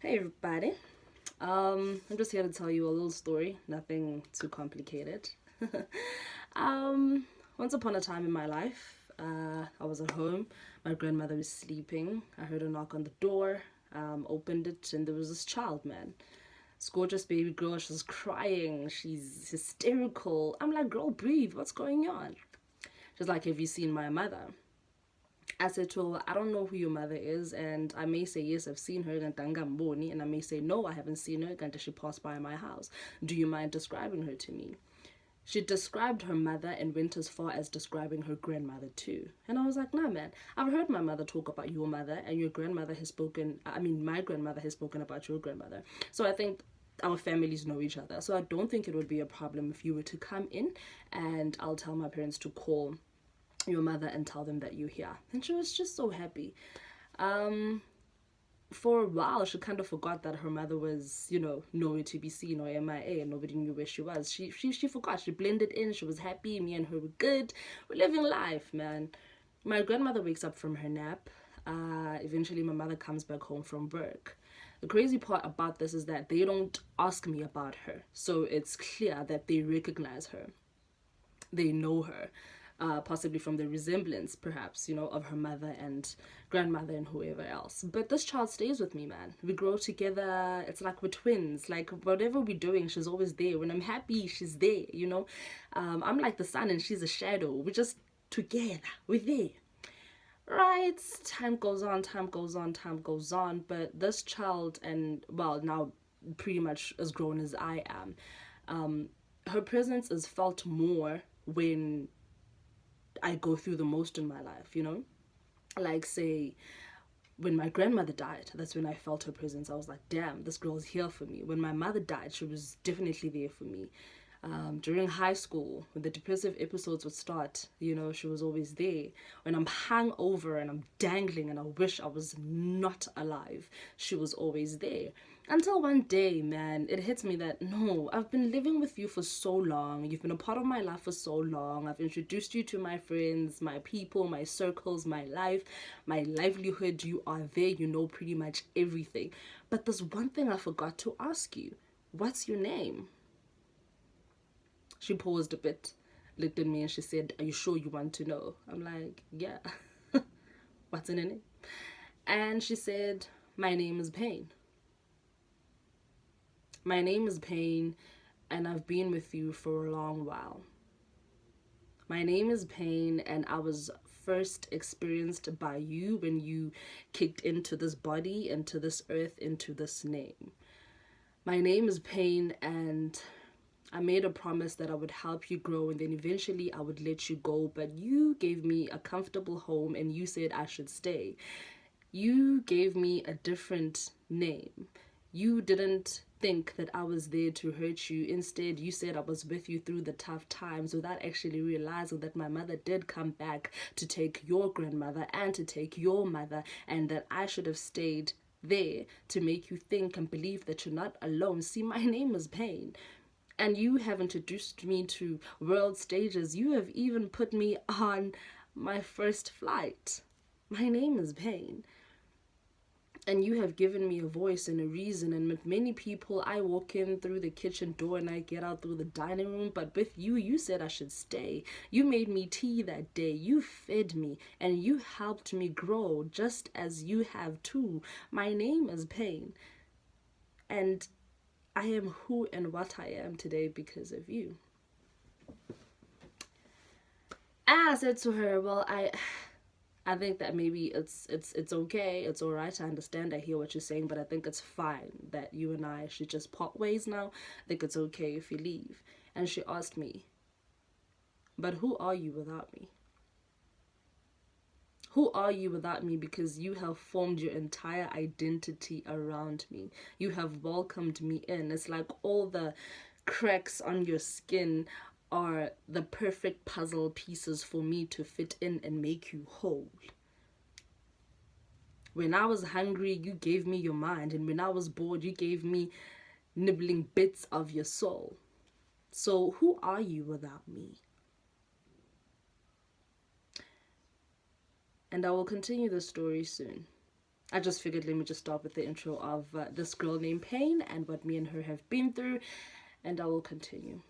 Hey everybody. I'm just here to tell you a little story, nothing too complicated. um, Once upon a time in my life, I was at home. My grandmother was sleeping. I heard a knock on the door. Opened it, and there was this child, man. This gorgeous baby girl. She's crying. She's hysterical. I'm like, girl, breathe. What's going on? She's like, have you seen my mother? I said to her, I don't know who your mother is, and I may say, yes, I've seen her, and I may say, no, I haven't seen her, and she passed by my house. Do you mind describing her to me? She described her mother and went as far as describing her grandmother too. And I was like, nah, man, I've heard my mother talk about your mother, and your grandmother has spoken, my grandmother has spoken about your grandmother. So I think our families know each other. So I don't think it would be a problem if you were to come in, and I'll tell my parents to call your mother and tell them that you're here. And she was just so happy. Um, for a while, she kind of forgot that her mother was, nowhere to be seen or MIA, and nobody knew where she was. She forgot. She blended in. She was happy. Me and her were good. We're living life, man. My grandmother wakes up from her nap. Eventually, my mother comes back home from work. The crazy part about this is that they don't ask me about her, so it's clear that they recognize her. They know her, possibly from the resemblance, perhaps, of her mother and grandmother and whoever else. But this child stays with me, man. We grow together. It's like we're twins. Like, whatever we're doing, she's always there. When I'm happy, she's there. I'm like the sun and she's a shadow. We're just together. We're there. Right, time goes on, time goes on, time goes on. But this child, and well, now pretty much as grown as I am, her presence is felt more when I go through the most in my life. Like, say, when my grandmother died, that's when I felt her presence. I was like, damn, this girl's here for me. When my mother died, she was definitely there for me. During high school, when the depressive episodes would start, she was always there. When I'm hungover and I'm dangling and I wish I was not alive, she was always there. Until one day, man, it hits me that no, I've been living with you for so long. You've been a part of my life for so long. I've introduced you to my friends, my people, my circles, my life, my livelihood. You are there. You know pretty much everything. But there's one thing I forgot to ask you. What's your name? She paused a bit, looked at me, and she said, are you sure you want to know? I'm like, yeah. What's in it? And she said, my name is Pain. My name is Pain, and I've been with you for a long while. My name is Pain, and I was first experienced by you when you kicked into this body, into this earth, into this name. My name is Pain, and I made a promise that I would help you grow and then eventually I would let you go, but you gave me a comfortable home and you said I should stay. You gave me a different name. You didn't think that I was there to hurt you. Instead, you said I was with you through the tough times without actually realizing that my mother did come back to take your grandmother and to take your mother, and that I should have stayed there to make you think and believe that you're not alone. See, my name is Pain. And you have introduced me to world stages. You have even put me on my first flight. My name is Pain. And you have given me a voice and a reason. And with many people, I walk in through the kitchen door and I get out through the dining room. But with you, you said I should stay. You made me tea that day. You fed me and you helped me grow just as you have too. My name is Pain. And I am who and what I am today because of you. I said to her, well, I think that maybe it's okay, it's all right. I understand, I hear what you're saying, but I think it's fine that you and I should just part ways now. I think it's okay if you leave. And she asked me, but who are you without me? Who are you without me? Because you have formed your entire identity around me. You have welcomed me in. It's like all the cracks on your skin are the perfect puzzle pieces for me to fit in and make you whole. When I was hungry, you gave me your mind. And when I was bored, you gave me nibbling bits of your soul. So who are you without me? And I will continue the story soon. I just figured let me just start with the intro of this girl named Pain and what me and her have been through, and I will continue.